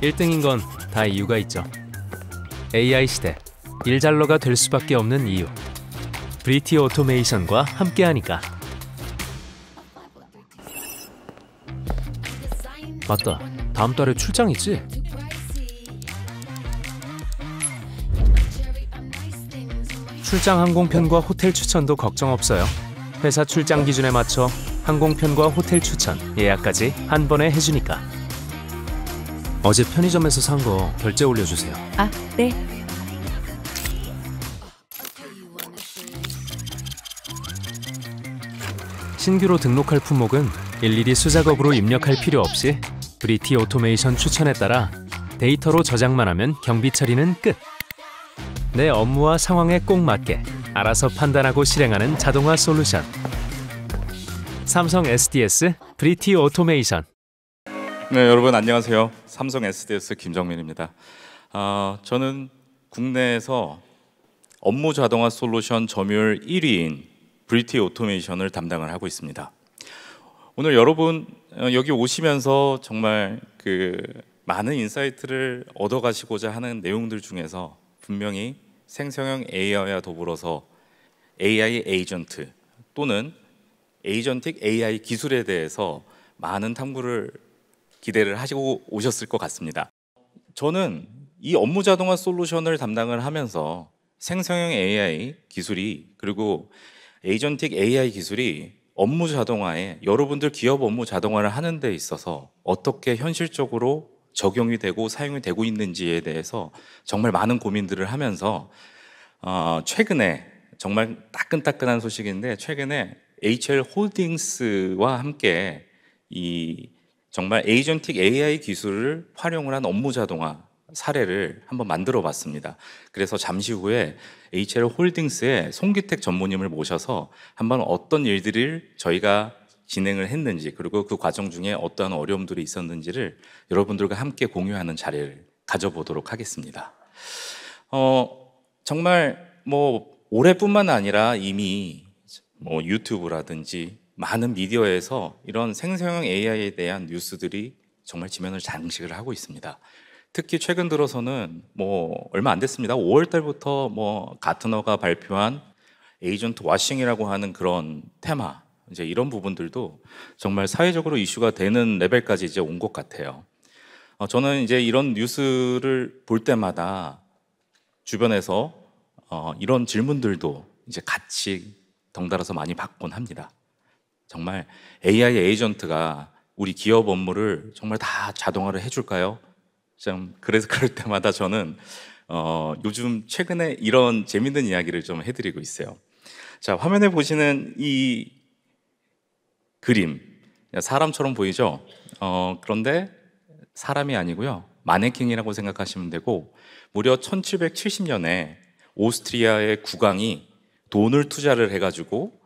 1등인 건 다 이유가 있죠. AI 시대, 일잘러가 될 수밖에 없는 이유. 브리티 오토메이션과 함께하니까. 맞다, 다음 달에 출장 있지? 출장 항공편과 호텔 추천도 걱정 없어요. 회사 출장 기준에 맞춰 항공편과 호텔 추천, 예약까지 한 번에 해주니까. 어제 편의점에서 산 거 결제 올려주세요. 아, 네. 신규로 등록할 품목은 일일이 수작업으로 입력할 필요 없이 브리티 오토메이션 추천에 따라 데이터로 저장만 하면 경비 처리는 끝. 내 업무와 상황에 꼭 맞게 알아서 판단하고 실행하는 자동화 솔루션. 삼성 SDS 브리티 오토메이션. 네, 여러분 안녕하세요. 삼성 SDS 김정민입니다. 저는 국내에서 업무 자동화 솔루션 점유율 1위인 브리티 오토메이션을 담당을 하고 있습니다. 오늘 여러분 여기 오시면서 정말 많은 인사이트를 얻어가시고자 하는 내용들 중에서 분명히 생성형 AI와 더불어서 AI 에이전트 또는 에이전틱 AI 기술에 대해서 많은 탐구를 기대를 하시고 오셨을 것 같습니다. 저는 이 업무 자동화 솔루션을 담당을 하면서 생성형 AI 기술이 그리고 에이전틱 AI 기술이 업무 자동화에 여러분들 기업 업무 자동화를 하는 데 있어서 어떻게 현실적으로 적용이 되고 사용이 되고 있는지에 대해서 정말 많은 고민들을 하면서 최근에 정말 따끈따끈한 소식인데 최근에 HL 홀딩스와 함께 이 정말 에이전틱 AI 기술을 활용을 한 업무 자동화 사례를 한번 만들어 봤습니다. 그래서 잠시 후에 HL 홀딩스의 송기택 전무님을 모셔서 한번 어떤 일들을 저희가 진행을 했는지 그리고 그 과정 중에 어떠한 어려움들이 있었는지를 여러분들과 함께 공유하는 자리를 가져보도록 하겠습니다. 정말 올해뿐만 아니라 이미 유튜브라든지 많은 미디어에서 이런 생성형 AI에 대한 뉴스들이 정말 지면을 장식을 하고 있습니다. 특히 최근 들어서는 얼마 안 됐습니다. 5월 달부터 가트너가 발표한 에이전트 와싱이라고 하는 그런 테마, 이제 이런 부분들도 정말 사회적으로 이슈가 되는 레벨까지 이제 온 것 같아요. 저는 이제 이런 뉴스를 볼 때마다 주변에서 이런 질문들도 이제 같이 덩달아서 많이 받곤 합니다. 정말 AI 에이전트가 우리 기업 업무를 정말 다 자동화를 해줄까요? 그래서 그럴 때마다 저는 요즘 최근에 이런 재밌는 이야기를 좀 해드리고 있어요. 자, 화면에 보시는 이 그림, 사람처럼 보이죠? 그런데 사람이 아니고요. 마네킹이라고 생각하시면 되고, 무려 1770년에 오스트리아의 국왕이 돈을 투자를 해가지고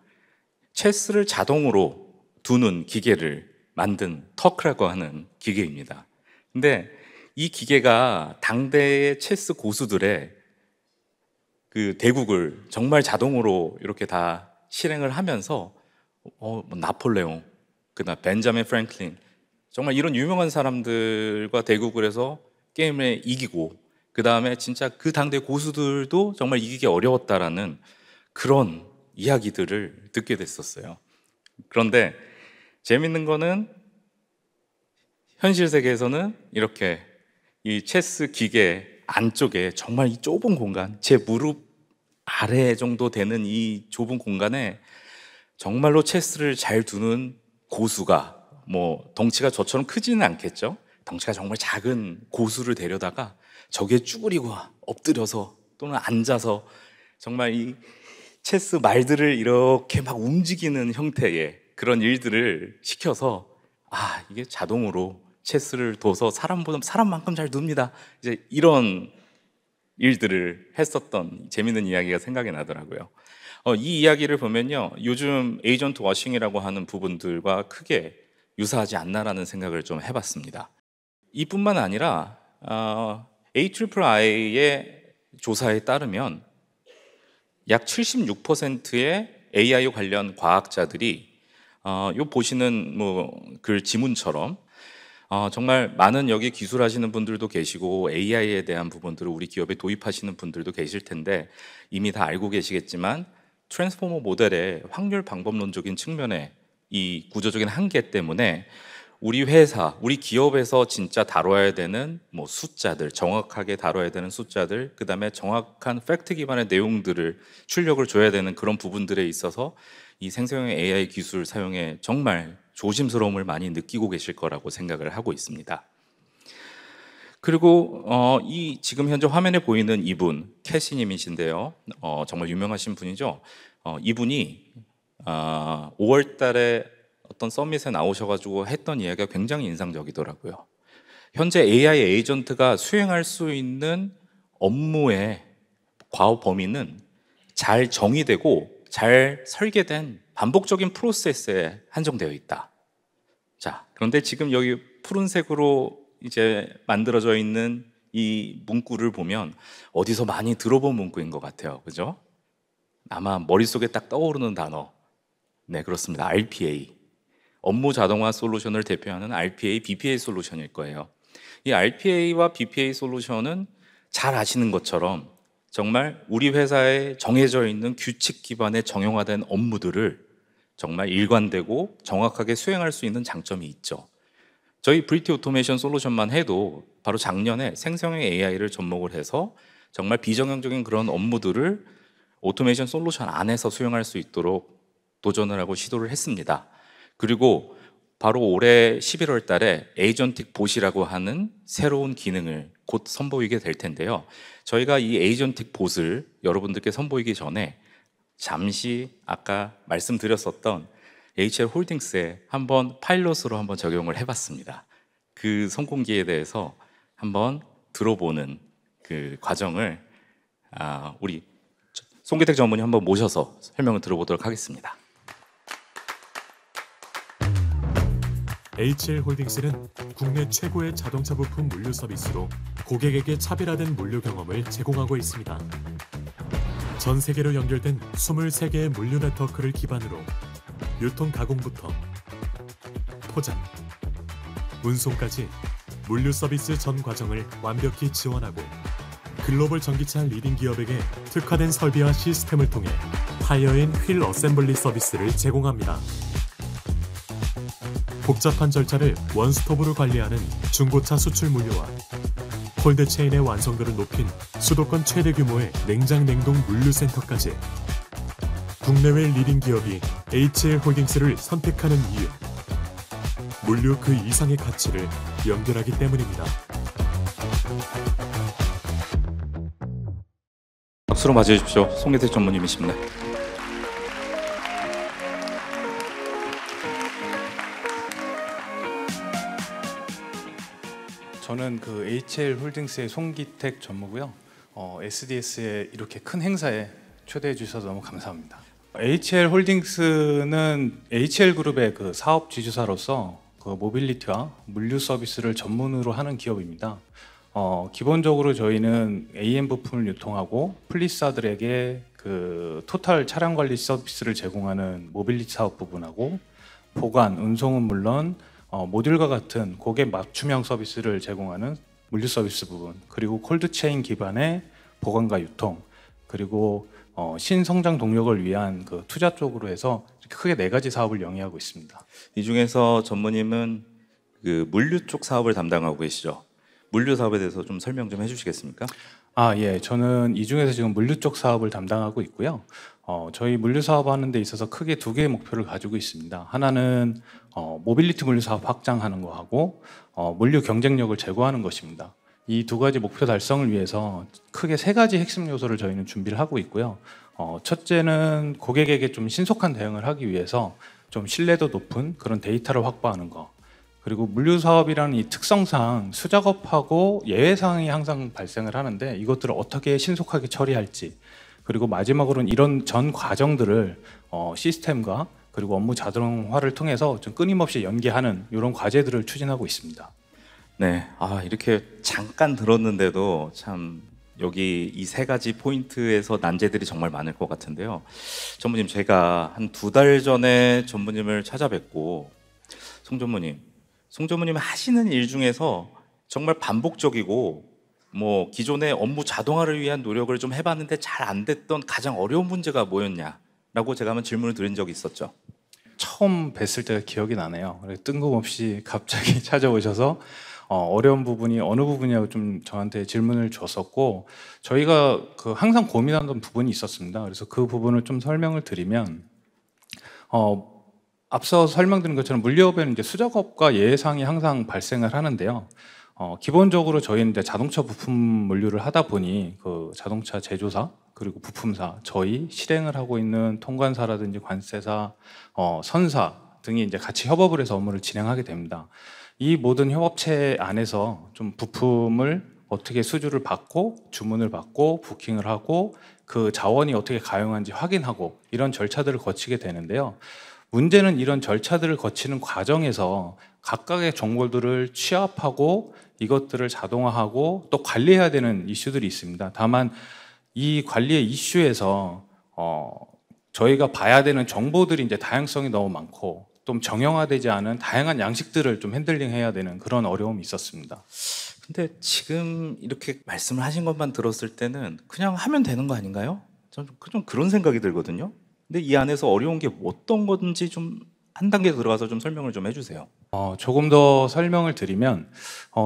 체스를 자동으로 두는 기계를 만든 터크라고 하는 기계입니다. 근데 이 기계가 당대의 체스 고수들의 그 대국을 정말 자동으로 이렇게 다 실행을 하면서 나폴레옹, 그다음 벤자민 프랭클린, 정말 이런 유명한 사람들과 대국을 해서 게임에 이기고 그 다음에 진짜 그 당대 고수들도 정말 이기기 어려웠다라는 그런 이야기들을 듣게 됐었어요. 그런데 재밌는 거는 현실 세계에서는 이렇게 이 체스 기계 안쪽에 정말 이 좁은 공간, 제 무릎 아래 정도 되는 이 좁은 공간에 정말로 체스를 잘 두는 고수가 덩치가 저처럼 크지는 않겠죠. 덩치가 정말 작은 고수를 데려다가 저기에 쭈그리고 엎드려서 또는 앉아서 정말 이 체스 말들을 이렇게 막 움직이는 형태의 그런 일들을 시켜서 이게 자동으로 체스를 둬서 사람만큼 잘 둡니다. 이제 이런 일들을 했었던 재밌는 이야기가 생각이 나더라고요. 이 이야기를 보면요, 요즘 에이전트 워싱이라고 하는 부분들과 크게 유사하지 않나라는 생각을 좀 해봤습니다. 이뿐만 아니라 AIII의 조사에 따르면 약 76%의 AI 관련 과학자들이 요 보시는 글 지문처럼 정말 많은 여기 기술하시는 분들도 계시고 AI에 대한 부분들을 우리 기업에 도입하시는 분들도 계실 텐데 이미 다 알고 계시겠지만 트랜스포머 모델의 확률 방법론적인 측면에 이 구조적인 한계 때문에 우리 회사, 우리 기업에서 진짜 다뤄야 되는 뭐 숫자들, 정확하게 다뤄야 되는 숫자들, 그다음에 정확한 팩트 기반의 내용들을 출력을 줘야 되는 그런 부분들에 있어서 이 생성형 AI 기술 사용에 정말 조심스러움을 많이 느끼고 계실 거라고 생각을 하고 있습니다. 그리고 이 지금 현재 화면에 보이는 이분 캐시님이신데요. 정말 유명하신 분이죠. 이분이 5월 달에 어떤 서밋에 나오셔가지고 했던 이야기가 굉장히 인상적이더라고요. 현재 AI 에이전트가 수행할 수 있는 업무의 과업 범위는 잘 정의되고 잘 설계된 반복적인 프로세스에 한정되어 있다. 자, 그런데 지금 여기 푸른색으로 이제 만들어져 있는 이 문구를 보면 어디서 많이 들어본 문구인 것 같아요. 그죠? 아마 머릿속에 딱 떠오르는 단어. 네, 그렇습니다. RPA. 업무 자동화 솔루션을 대표하는 RPA, BPA 솔루션일 거예요. 이 RPA와 BPA 솔루션은 잘 아시는 것처럼 정말 우리 회사에 정해져 있는 규칙 기반의 정형화된 업무들을 정말 일관되고 정확하게 수행할 수 있는 장점이 있죠. 저희 브리티 오토메이션 솔루션만 해도 바로 작년에 생성형 AI를 접목을 해서 정말 비정형적인 그런 업무들을 오토메이션 솔루션 안에서 수행할 수 있도록 도전을 하고 시도를 했습니다. 그리고 바로 올해 11월 달에 에이전틱 봇이라고 하는 새로운 기능을 곧 선보이게 될 텐데요. 저희가 이 에이전틱 봇을 여러분들께 선보이기 전에 잠시 아까 말씀드렸었던 HL 홀딩스에 한번 파일럿으로 한번 적용을 해봤습니다. 그 성공기에 대해서 한번 들어보는 그 과정을 우리 송기택 전문의 한번 모셔서 설명을 들어보도록 하겠습니다. HL 홀딩스는 국내 최고의 자동차 부품 물류 서비스로 고객에게 차별화된 물류 경험을 제공하고 있습니다. 전 세계로 연결된 23개의 물류 네트워크를 기반으로 유통 가공부터 포장, 운송까지 물류 서비스 전 과정을 완벽히 지원하고 글로벌 전기차 리딩 기업에게 특화된 설비와 시스템을 통해 타이어인 휠 어셈블리 서비스를 제공합니다. 복잡한 절차를 원스톱으로 관리하는 중고차 수출 물류와 콜드체인의 완성도를 높인 수도권 최대 규모의 냉장 냉동 물류센터까지 국내외 리딩 기업이 HL 홀딩스를 선택하는 이유, 물류 그 이상의 가치를 연결하기 때문입니다. 박수로 맞이해주십시오. 송기택 전무님이십니다. 저는 그 HL 홀딩스의 송기택 전무고요. SDS의 이렇게 큰 행사에 초대해 주셔서 너무 감사합니다. HL 홀딩스는 HL 그룹의 그 사업 지주사로서 그 모빌리티와 물류 서비스를 전문으로 하는 기업입니다. 기본적으로 저희는 AM 부품을 유통하고 플리사들에게 그 토탈 차량 관리 서비스를 제공하는 모빌리티 사업 부분하고 보관, 운송은 물론 모듈과 같은 고객 맞춤형 서비스를 제공하는 물류 서비스 부분, 그리고 콜드체인 기반의 보관과 유통, 그리고 신성장 동력을 위한 그 투자 쪽으로 해서 크게 4가지 사업을 영위하고 있습니다. 이 중에서 전무님은 그 물류 쪽 사업을 담당하고 계시죠? 물류 사업에 대해서 좀 설명 좀 해주시겠습니까? 예. 저는 이 중에서 지금 물류 쪽 사업을 담당하고 있고요. 저희 물류 사업하는 데 있어서 크게 2개의 목표를 가지고 있습니다. 하나는 모빌리티 물류 사업 확장하는 거하고 물류 경쟁력을 제고하는 것입니다. 이 2가지 목표 달성을 위해서 크게 3가지 핵심 요소를 저희는 준비를 하고 있고요. 첫째는 고객에게 좀 신속한 대응을 하기 위해서 좀 신뢰도 높은 그런 데이터를 확보하는 거. 그리고 물류 사업이라는 이 특성상 수작업하고 예외 사항이 항상 발생을 하는데 이것들을 어떻게 신속하게 처리할지, 그리고 마지막으로는 이런 전 과정들을 시스템과 그리고 업무 자동화를 통해서 좀 끊임없이 연계하는 이런 과제들을 추진하고 있습니다. 네, 이렇게 잠깐 들었는데도 참 여기 이 3가지 포인트에서 난제들이 정말 많을 것 같은데요. 전무님, 제가 한 2달 전에 전무님을 찾아뵙고 송 전무님, 송 전무님 하시는 일 중에서 정말 반복적이고 뭐 기존의 업무 자동화를 위한 노력을 좀 해봤는데 잘 안 됐던 가장 어려운 문제가 뭐였냐라고 제가 한번 질문을 드린 적이 있었죠. 처음 뵀을 때가 기억이 나네요. 그래서 뜬금없이 갑자기 찾아오셔서 어려운 부분이 어느 부분이냐고 좀 저한테 질문을 줬었고, 저희가 항상 고민하던 부분이 있었습니다. 그래서 그 부분을 좀 설명을 드리면, 앞서 설명드린 것처럼 물류업에는 이제 수작업과 예상이 항상 발생을 하는데요. 기본적으로 저희는 이제 자동차 부품 물류를 하다 보니 그 자동차 제조사 그리고 부품사, 저희 실행을 하고 있는 통관사라든지 관세사, 선사 등이 이제 같이 협업을 해서 업무를 진행하게 됩니다. 이 모든 협업체 안에서 좀 부품을 어떻게 수주를 받고 주문을 받고 부킹을 하고 그 자원이 어떻게 가용한지 확인하고 이런 절차들을 거치게 되는데요. 문제는 이런 절차들을 거치는 과정에서 각각의 정보들을 취합하고 이것들을 자동화하고 또 관리해야 되는 이슈들이 있습니다. 다만 이 관리의 이슈에서 저희가 봐야 되는 정보들이 이제 다양성이 너무 많고 좀 정형화되지 않은 다양한 양식들을 좀 핸들링해야 되는 그런 어려움이 있었습니다. 근데 지금 이렇게 말씀을 하신 것만 들었을 때는 그냥 하면 되는 거 아닌가요? 좀 그런 생각이 들거든요. 근데 이 안에서 어려운 게 어떤 건지 좀 한 단계 들어가서 좀 설명을 좀 해주세요. 조금 더 설명을 드리면,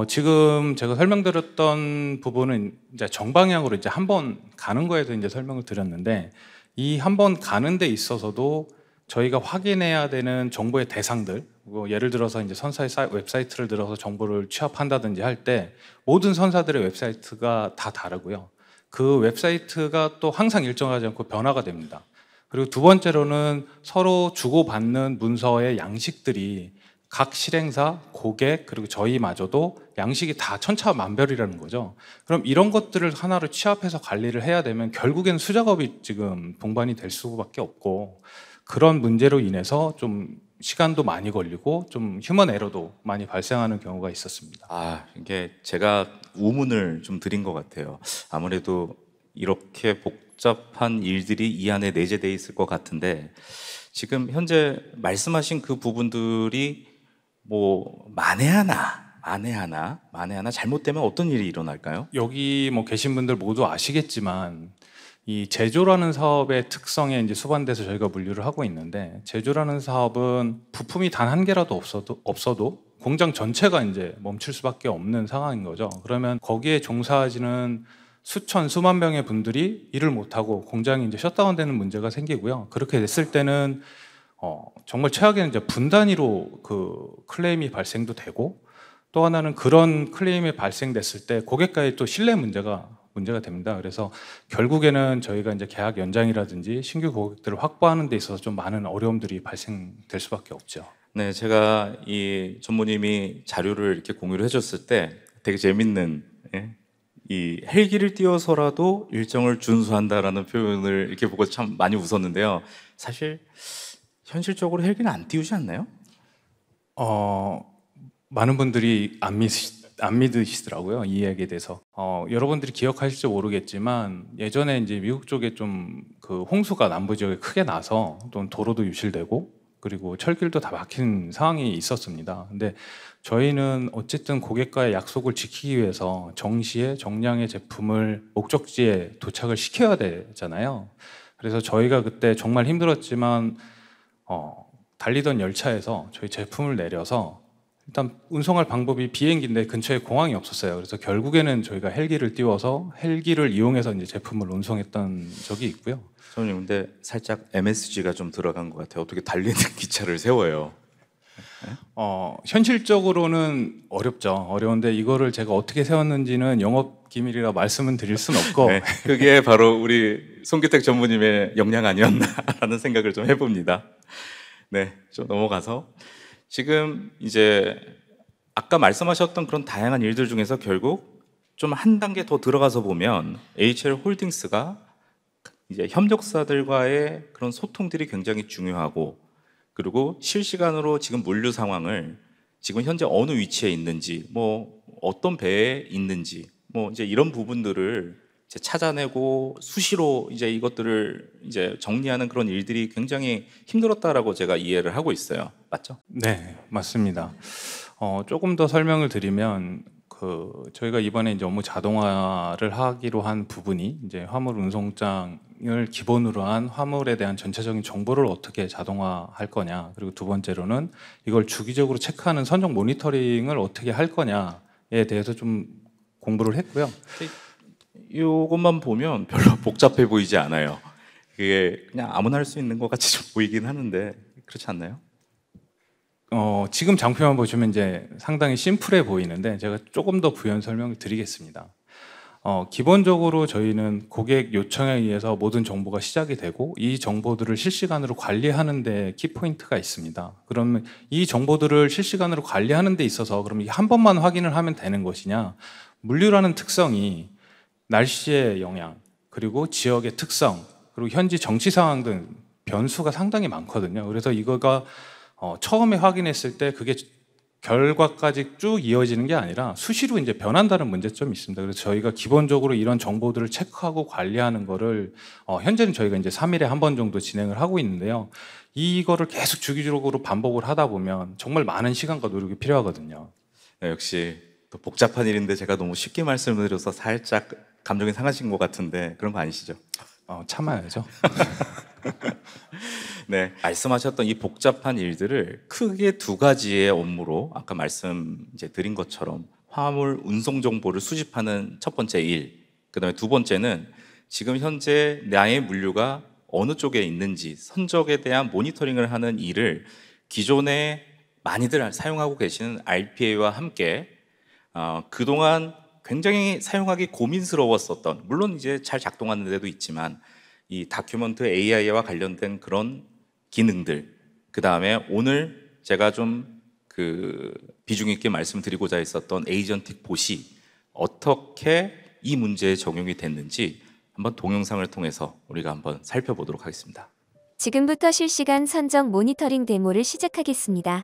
지금 제가 설명드렸던 부분은 이제 정방향으로 이제 한 번 가는 거에서 이제 설명을 드렸는데, 이 한 번 가는 데 있어서도 저희가 확인해야 되는 정보의 대상들, 예를 들어서 이제 선사의 웹사이트를 들어서 정보를 취합한다든지 할 때 모든 선사들의 웹사이트가 다 다르고요. 그 웹사이트가 또 항상 일정하지 않고 변화가 됩니다. 그리고 두 번째로는 서로 주고받는 문서의 양식들이 각 실행사, 고객, 그리고 저희마저도 양식이 다 천차만별이라는 거죠. 그럼 이런 것들을 하나로 취합해서 관리를 해야 되면 결국엔 수작업이 지금 동반이 될 수밖에 없고, 그런 문제로 인해서 좀 시간도 많이 걸리고 좀 휴먼 에러도 많이 발생하는 경우가 있었습니다. 이게 제가 우문을 좀 드린 것 같아요. 아무래도 이렇게 복잡한 일들이 이 안에 내재되어 있을 것 같은데, 지금 현재 말씀하신 그 부분들이 뭐 만에 하나 잘못되면 어떤 일이 일어날까요? 여기 계신 분들 모두 아시겠지만 이 제조라는 사업의 특성에 이제 수반돼서 저희가 물류를 하고 있는데, 제조라는 사업은 부품이 단 한 개라도 없어도 공장 전체가 이제 멈출 수밖에 없는 상황인 거죠. 그러면 거기에 종사하시는 수천 수만 명의 분들이 일을 못하고 공장이 이제 셧다운되는 문제가 생기고요. 그렇게 됐을 때는 정말 최악에는 이제 분단위로 그 클레임이 발생도 되고, 또 하나는 그런 클레임이 발생됐을 때 고객과의 또 신뢰 문제가 됩니다. 그래서 결국에는 저희가 이제 계약 연장이라든지 신규 고객들을 확보하는 데 있어서 좀 많은 어려움들이 발생될 수밖에 없죠. 네, 제가 이 전무님이 자료를 이렇게 공유를 해줬을 때 되게 재밌는, 이 헬기를 띄워서라도 일정을 준수한다라는 표현을 이렇게 보고 참 많이 웃었는데요. 사실 현실적으로 헬기는 안 띄우지 않나요? 많은 분들이 안 믿으시더라고요, 이 이야기에 대해서. 여러분들이 기억하실지 모르겠지만 예전에 이제 미국 쪽에 좀 그 홍수가 남부 지역에 크게 나서 또 도로도 유실되고 그리고 철길도 다 막힌 상황이 있었습니다. 근데 저희는 어쨌든 고객과의 약속을 지키기 위해서 정시에 정량의 제품을 목적지에 도착을 시켜야 되잖아요. 그래서 저희가 그때 정말 힘들었지만 달리던 열차에서 저희 제품을 내려서, 일단 운송할 방법이 비행기인데 근처에 공항이 없었어요. 그래서 결국에는 저희가 헬기를 띄워서 헬기를 이용해서 이제 제품을 운송했던 적이 있고요. 선생님, 근데 살짝 MSG가 좀 들어간 것 같아요. 어떻게 달리는 기차를 세워요? 현실적으로는 어려운데 이거를 제가 어떻게 세웠는지는 영업 기밀이라 말씀은 드릴 수는 없고, 네, 그게 바로 우리 송기택 전무님의 역량 아니었나라는 생각을 좀 해봅니다. 네, 좀 넘어가서 지금 이제 아까 말씀하셨던 그런 다양한 일들 중에서 결국 좀 한 단계 더 들어가서 보면 HL 홀딩스가 이제 협력사들과의 그런 소통들이 굉장히 중요하고, 그리고 실시간으로 지금 물류 상황을 지금 현재 어느 위치에 있는지, 뭐 어떤 배에 있는지, 뭐 이제 이런 부분들을 이제 찾아내고 수시로 이제 이것들을 이제 정리하는 그런 일들이 굉장히 힘들었다라고 제가 이해를 하고 있어요. 맞죠? 네, 맞습니다. 조금 더 설명을 드리면 저희가 이번에 이제 업무 자동화를 하기로 한 부분이 이제 화물 운송장을 기본으로 한 화물에 대한 전체적인 정보를 어떻게 자동화할 거냐, 그리고 두 번째로는 이걸 주기적으로 체크하는 선적 모니터링을 어떻게 할 거냐에 대해서 좀 공부를 했고요. 이것만 보면 별로 복잡해 보이지 않아요. 그게 그냥 아무나 할 수 있는 것 같이 좀 보이긴 하는데 그렇지 않나요? 지금 장표만 보시면 이제 상당히 심플해 보이는데 제가 조금 더 부연 설명을 드리겠습니다. 기본적으로 저희는 고객 요청에 의해서 모든 정보가 시작이 되고 이 정보들을 실시간으로 관리하는 데 키포인트가 있습니다. 그러면 이 정보들을 실시간으로 관리하는 데 있어서 그럼 이게 한 번만 확인을 하면 되는 것이냐, 물류라는 특성이 날씨의 영향, 그리고 지역의 특성, 그리고 현지 정치 상황 등 변수가 상당히 많거든요. 그래서 이거가 처음에 확인했을 때 그게 결과까지 쭉 이어지는 게 아니라 수시로 이제 변한다는 문제점이 있습니다. 그래서 저희가 기본적으로 이런 정보들을 체크하고 관리하는 거를 현재는 저희가 이제 3일에 한 번 정도 진행을 하고 있는데요. 이거를 계속 주기적으로 반복을 하다 보면 정말 많은 시간과 노력이 필요하거든요. 네, 역시 또 복잡한 일인데 제가 너무 쉽게 말씀을 드려서 살짝 감정이 상하신 것 같은데 그런 거 아니시죠? 참아야죠. 네, 말씀하셨던 이 복잡한 일들을 크게 두 가지의 업무로 아까 말씀 이제 드린 것처럼 화물 운송 정보를 수집하는 첫 번째 일, 그다음에 두 번째는 지금 현재 나의 물류가 어느 쪽에 있는지 선적에 대한 모니터링을 하는 일을 기존에 많이들 사용하고 계시는 RPA와 함께 그동안 굉장히 사용하기 고민스러웠었던, 물론 이제 잘 작동하는 데도 있지만 이 다큐먼트 AI와 관련된 그런 기능들, 그 다음에 오늘 제가 좀 비중 있게 말씀드리고자 했었던 에이전틱 봇이 어떻게 이 문제에 적용이 됐는지 한번 동영상을 통해서 우리가 한번 살펴보도록 하겠습니다. 지금부터 실시간 선적 모니터링 데모를 시작하겠습니다.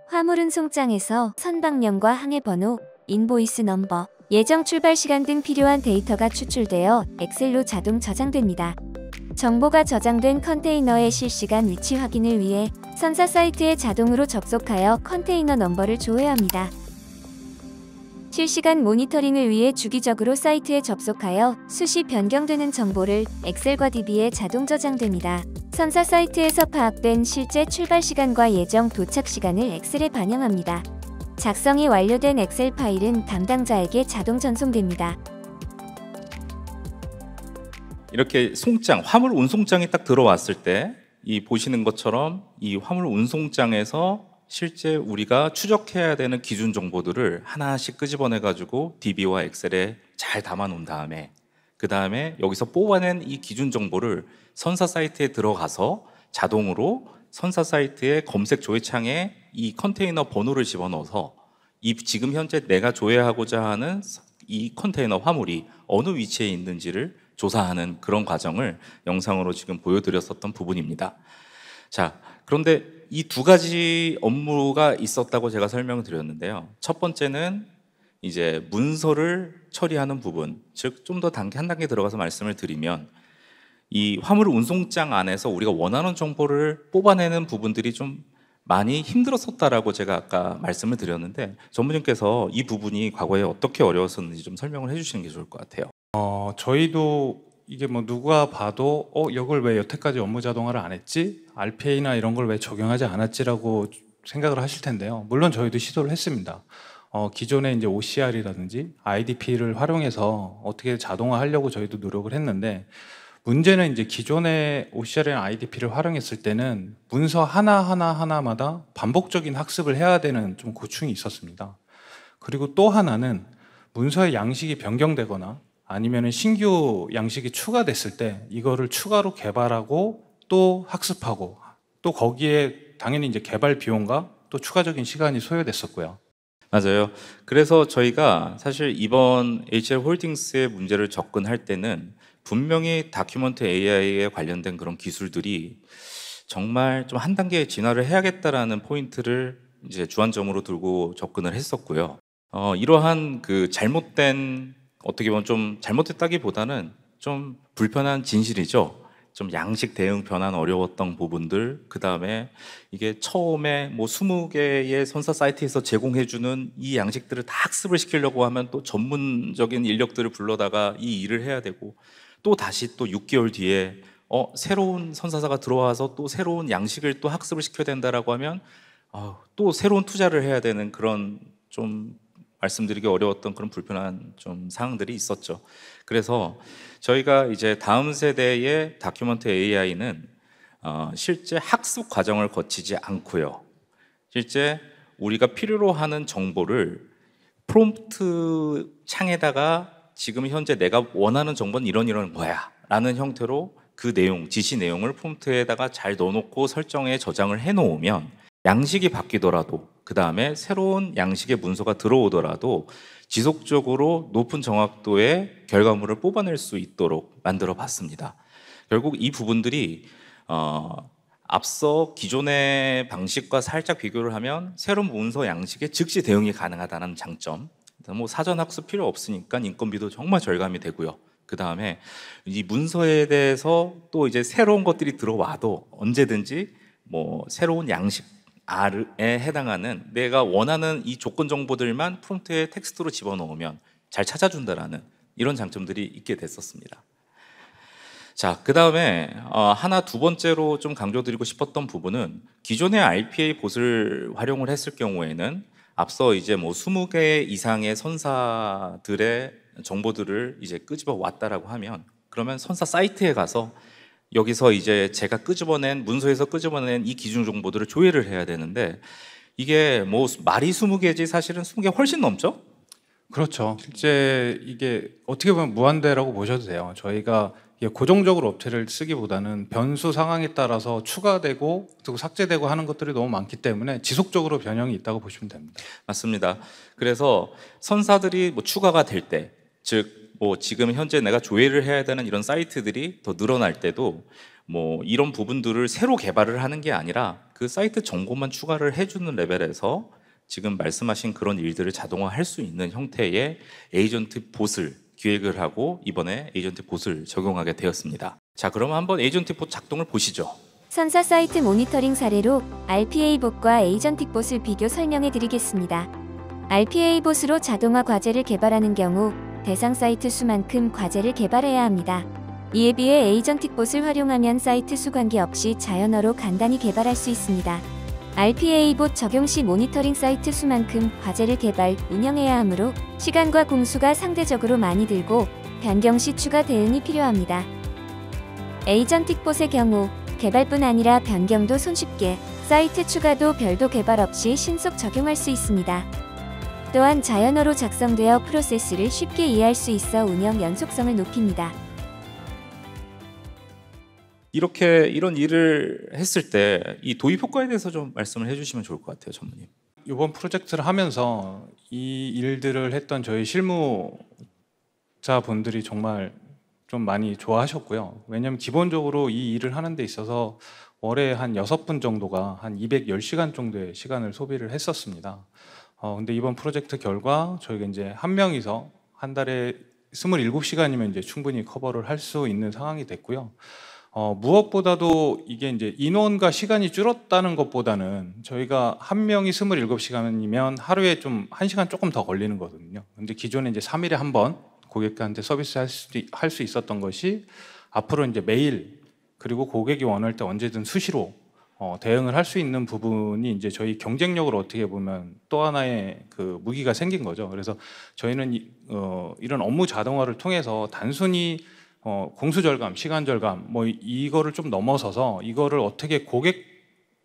화물 운송장에서 선박명과 항해번호, 인보이스 넘버, 예정 출발 시간 등 필요한 데이터가 추출되어 엑셀로 자동 저장됩니다. 정보가 저장된 컨테이너의 실시간 위치 확인을 위해 선사 사이트에 자동으로 접속하여 컨테이너 넘버를 조회합니다. 실시간 모니터링을 위해 주기적으로 사이트에 접속하여 수시 변경되는 정보를 엑셀과 DB에 자동 저장됩니다. 선사 사이트에서 파악된 실제 출발 시간과 예정 도착 시간을 엑셀에 반영합니다. 작성이 완료된 엑셀 파일은 담당자에게 자동 전송됩니다. 이렇게 송장, 화물 운송장이 딱 들어왔을 때 이 보시는 것처럼 이 화물 운송장에서 실제 우리가 추적해야 되는 기준 정보들을 하나씩 끄집어내 가지고 DB와 엑셀에 잘 담아 놓은 다음에 그 다음에 여기서 뽑아낸 이 기준 정보를 선사 사이트에 들어가서 자동으로 선사 사이트의 검색 조회창에 이 컨테이너 번호를 집어넣어서 이 지금 현재 내가 조회하고자 하는 이 컨테이너 화물이 어느 위치에 있는지를 조사하는 그런 과정을 영상으로 지금 보여드렸었던 부분입니다. 자, 그런데 이 두 가지 업무가 있었다고 제가 설명을 드렸는데요. 첫 번째는 이제 문서를 처리하는 부분, 즉 좀 더 한 단계 들어가서 말씀을 드리면 이 화물 운송장 안에서 우리가 원하는 정보를 뽑아내는 부분들이 좀 많이 힘들었었다라고 제가 아까 말씀을 드렸는데 전무님께서 이 부분이 과거에 어떻게 어려웠었는지 좀 설명을 해주시는 게 좋을 것 같아요. 저희도 이게 뭐 누가 봐도 이걸 왜 여태까지 업무 자동화를 안 했지? RPA나 이런 걸 왜 적용하지 않았지라고 생각을 하실 텐데요. 물론 저희도 시도를 했습니다. 기존에 이제 OCR이라든지 IDP를 활용해서 어떻게 자동화하려고 저희도 노력을 했는데 문제는 이제 기존의 OCR이나 IDP를 활용했을 때는 문서 하나마다 반복적인 학습을 해야 되는 좀 고충이 있었습니다. 그리고 또 하나는 문서의 양식이 변경되거나 아니면 신규 양식이 추가됐을 때 이거를 추가로 개발하고 또 학습하고 또 거기에 당연히 이제 개발 비용과 또 추가적인 시간이 소요됐었고요. 맞아요. 그래서 저희가 사실 이번 HL홀딩스의 문제를 접근할 때는 분명히 다큐먼트 AI에 관련된 그런 기술들이 정말 좀 한 단계 진화를 해야겠다라는 포인트를 이제 주안점으로 들고 접근을 했었고요. 이러한 그 잘못된, 어떻게 보면 좀 잘못됐다기보다는 좀 불편한 진실이죠. 좀 양식 대응 변환 어려웠던 부분들, 그 다음에 이게 처음에 뭐 20개의 선사 사이트에서 제공해주는 이 양식들을 다 학습을 시키려고 하면 또 전문적인 인력들을 불러다가 이 일을 해야 되고, 또 다시 또 6개월 뒤에 새로운 선사사가 들어와서 또 새로운 양식을 또 학습을 시켜야 된다라고 하면 또 새로운 투자를 해야 되는 그런 좀 말씀드리기 어려웠던 그런 불편한 좀 상황들이 있었죠. 그래서 저희가 이제 다음 세대의 다큐멘트 AI는 실제 학습 과정을 거치지 않고요. 실제 우리가 필요로 하는 정보를 프롬프트 창에다가 지금 현재 내가 원하는 정보는 이런 거야 라는 형태로 그 내용, 지시 내용을 프롬프트에다가 잘 넣어놓고 설정에 저장을 해놓으면 양식이 바뀌더라도, 그 다음에 새로운 양식의 문서가 들어오더라도 지속적으로 높은 정확도의 결과물을 뽑아낼 수 있도록 만들어 봤습니다. 결국 이 부분들이 앞서 기존의 방식과 살짝 비교를 하면 새로운 문서 양식에 즉시 대응이 가능하다는 장점, 뭐 사전 학습 필요 없으니까 인건비도 정말 절감이 되고요. 그 다음에 이 문서에 대해서 또 이제 새로운 것들이 들어와도 언제든지 뭐 새로운 양식 R에 해당하는 내가 원하는 이 조건 정보들만 프롬프트에 텍스트로 집어넣으면 잘 찾아준다라는 이런 장점들이 있게 됐었습니다. 자, 그 다음에 두 번째로 좀 강조드리고 싶었던 부분은 기존의 RPA 봇을 활용을 했을 경우에는 앞서 이제 뭐 20개 이상의 선사들의 정보들을 이제 끄집어 왔다라고 하면, 그러면 선사 사이트에 가서 여기서 이제 제가 문서에서 끄집어낸 이 기준 정보들을 조회를 해야 되는데, 이게 뭐 말이 20개지 사실은 20개 훨씬 넘죠? 그렇죠. 실제 이게 어떻게 보면 무한대라고 보셔도 돼요. 저희가 이게 고정적으로 업체를 쓰기보다는 변수 상황에 따라서 추가되고 또 삭제되고 하는 것들이 너무 많기 때문에 지속적으로 변형이 있다고 보시면 됩니다. 맞습니다. 그래서 선사들이 뭐 추가가 될 때, 즉 뭐 지금 현재 내가 조회를 해야 되는 이런 사이트들이 더 늘어날 때도 뭐 이런 부분들을 새로 개발을 하는 게 아니라 그 사이트 정보만 추가를 해주는 레벨에서 지금 말씀하신 그런 일들을 자동화할 수 있는 형태의 에이전트 봇을 기획을 하고 이번에 에이전트 봇을 적용하게 되었습니다. 자, 그럼 한번 에이전트 봇 작동을 보시죠. 선사 사이트 모니터링 사례로 RPA 봇과 에이전틱 봇을 비교 설명해 드리겠습니다. RPA 봇으로 자동화 과제를 개발하는 경우 대상 사이트 수만큼 과제를 개발해야 합니다. 이에 비해 에이전틱 봇을 활용하면 사이트 수 관계없이 자연어로 간단히 개발할 수 있습니다. RPA 봇 적용 시 모니터링 사이트 수만큼 과제를 개발, 운영해야 하므로 시간과 공수가 상대적으로 많이 들고 변경 시 추가 대응이 필요합니다. 에이전틱 봇의 경우 개발뿐 아니라 변경도 손쉽게, 사이트 추가도 별도 개발 없이 신속 적용할 수 있습니다. 또한 자연어로 작성되어 프로세스를 쉽게 이해할 수 있어 운영 연속성을 높입니다. 이런 일을 했을 때 이 도입 효과에 대해서 좀 말씀을 해주시면 좋을 것 같아요, 전무님. 이번 프로젝트를 하면서 이 일들을 했던 저희 실무자분들이 정말 좀 많이 좋아하셨고요. 왜냐하면 기본적으로 이 일을 하는 데 있어서 월에 한 6분 정도가 한 210시간 정도의 시간을 소비를 했었습니다. 근데 이번 프로젝트 결과 저희가 이제 한 명이서 한 달에 27시간이면 이제 충분히 커버를 할 수 있는 상황이 됐고요. 무엇보다도 이게 이제 인원과 시간이 줄었다는 것보다는 저희가 한 명이 27시간이면 하루에 좀 1시간 조금 더 걸리는 거거든요. 근데 기존에 이제 3일에 한 번 고객한테 서비스 할 수 있었던 것이 앞으로 이제 매일, 그리고 고객이 원할 때 언제든 수시로 대응을 할 수 있는 부분이 이제 저희 경쟁력을 어떻게 보면 또 하나의 그 무기가 생긴 거죠. 그래서 저희는 이런 업무 자동화를 통해서 단순히 공수 절감, 시간 절감 뭐 이거를 좀 넘어서서 이거를 어떻게 고객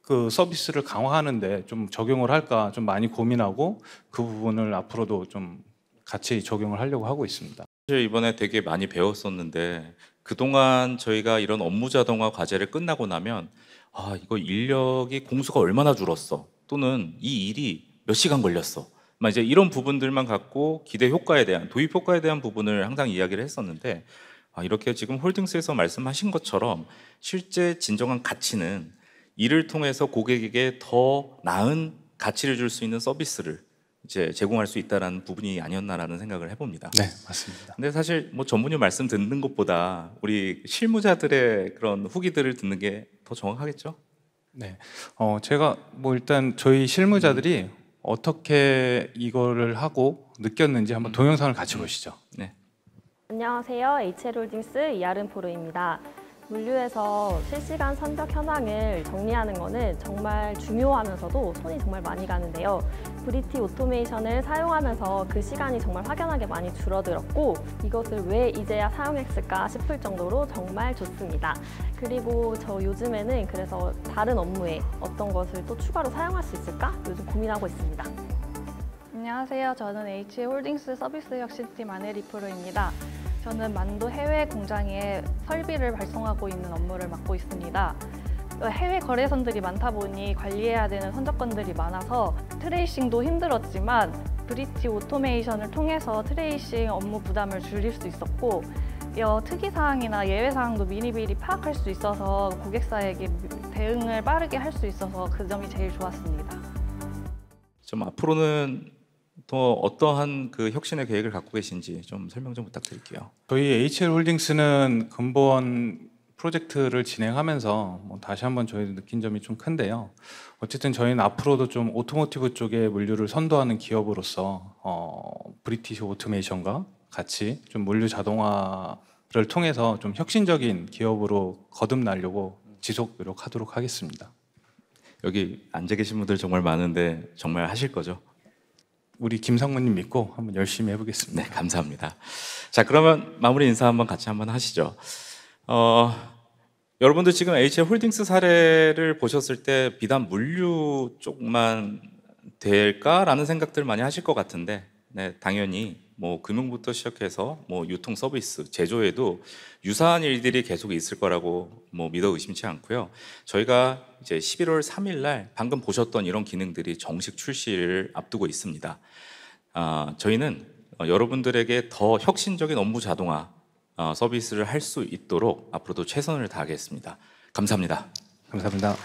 그 서비스를 강화하는데 좀 적용을 할까 좀 많이 고민하고 그 부분을 앞으로도 좀 같이 적용을 하려고 하고 있습니다. 사실 이번에 되게 많이 배웠었는데, 그동안 저희가 이런 업무 자동화 과제를 끝나고 나면 이거 인력이 공수가 얼마나 줄었어, 또는 이 일이 몇 시간 걸렸어, 이제 이런 부분들만 갖고 기대 효과에 대한, 도입 효과에 대한 부분을 항상 이야기를 했었는데, 이렇게 지금 홀딩스에서 말씀하신 것처럼 실제 진정한 가치는 이를 통해서 고객에게 더 나은 가치를 줄 수 있는 서비스를 이제 제공할 수 있다라는 부분이 아니었나라는 생각을 해봅니다. 네, 맞습니다. 근데 사실 뭐 전문의 말씀 듣는 것보다 우리 실무자들의 그런 후기들을 듣는 게 더 정확하겠죠? 네, 제가 뭐 일단 저희 실무자들이 어떻게 이거를 하고 느꼈는지 한번 동영상을 같이 보시죠. 네. 안녕하세요. HL홀딩스 이아른 포르입니다. 물류에서 실시간 선적 현황을 정리하는 것은 정말 중요하면서도 손이 정말 많이 가는데요. 브리티 오토메이션을 사용하면서 그 시간이 정말 확연하게 많이 줄어들었고 이것을 왜 이제야 사용했을까 싶을 정도로 정말 좋습니다. 그리고 저 요즘에는 그래서 다른 업무에 어떤 것을 또 추가로 사용할 수 있을까 요즘 고민하고 있습니다. 안녕하세요. 저는 HL홀딩스 서비스 혁신팀 아네리 프로입니다. 저는 만도 해외 공장에 설비를 발송하고 있는 업무를 맡고 있습니다. 해외 거래선들이 많다 보니 관리해야 되는 선적건들이 많아서 트레이싱도 힘들었지만 브리티 오토메이션을 통해서 트레이싱 업무 부담을 줄일 수 있었고 특이사항이나 예외사항도 미리미리 파악할 수 있어서 고객사에게 대응을 빠르게 할 수 있어서 그 점이 제일 좋았습니다. 좀 앞으로는 더 어떠한 그 혁신의 계획을 갖고 계신지 좀 설명 좀 부탁드릴게요. 저희 HL홀딩스는 근본 프로젝트를 진행하면서 다시 한번 저희 느낀 점이 좀 큰데요. 어쨌든 저희는 앞으로도 좀 오토모티브 쪽의 물류를 선도하는 기업으로서 브리티시 오토메이션과 같이 좀 물류 자동화를 통해서 좀 혁신적인 기업으로 거듭나려고 지속 노력하도록 하겠습니다. 여기 앉아 계신 분들 정말 많은데 정말 하실 거죠? 우리 김상무님 믿고 한번 열심히 해보겠습니다. 네, 감사합니다. 자, 그러면 마무리 인사 한번 같이 한번 하시죠. 여러분들 지금 HL홀딩스 사례를 보셨을 때 비단 물류 쪽만 될까라는 생각들 많이 하실 것 같은데, 네, 당연히 뭐 금융부터 시작해서 뭐 유통 서비스, 제조에도 유사한 일들이 계속 있을 거라고 뭐 믿어 의심치 않고요. 저희가 이제 11월 3일 날 방금 보셨던 이런 기능들이 정식 출시를 앞두고 있습니다. 저희는 여러분들에게 더 혁신적인 업무 자동화 서비스를 할 수 있도록 앞으로도 최선을 다하겠습니다. 감사합니다. 감사합니다.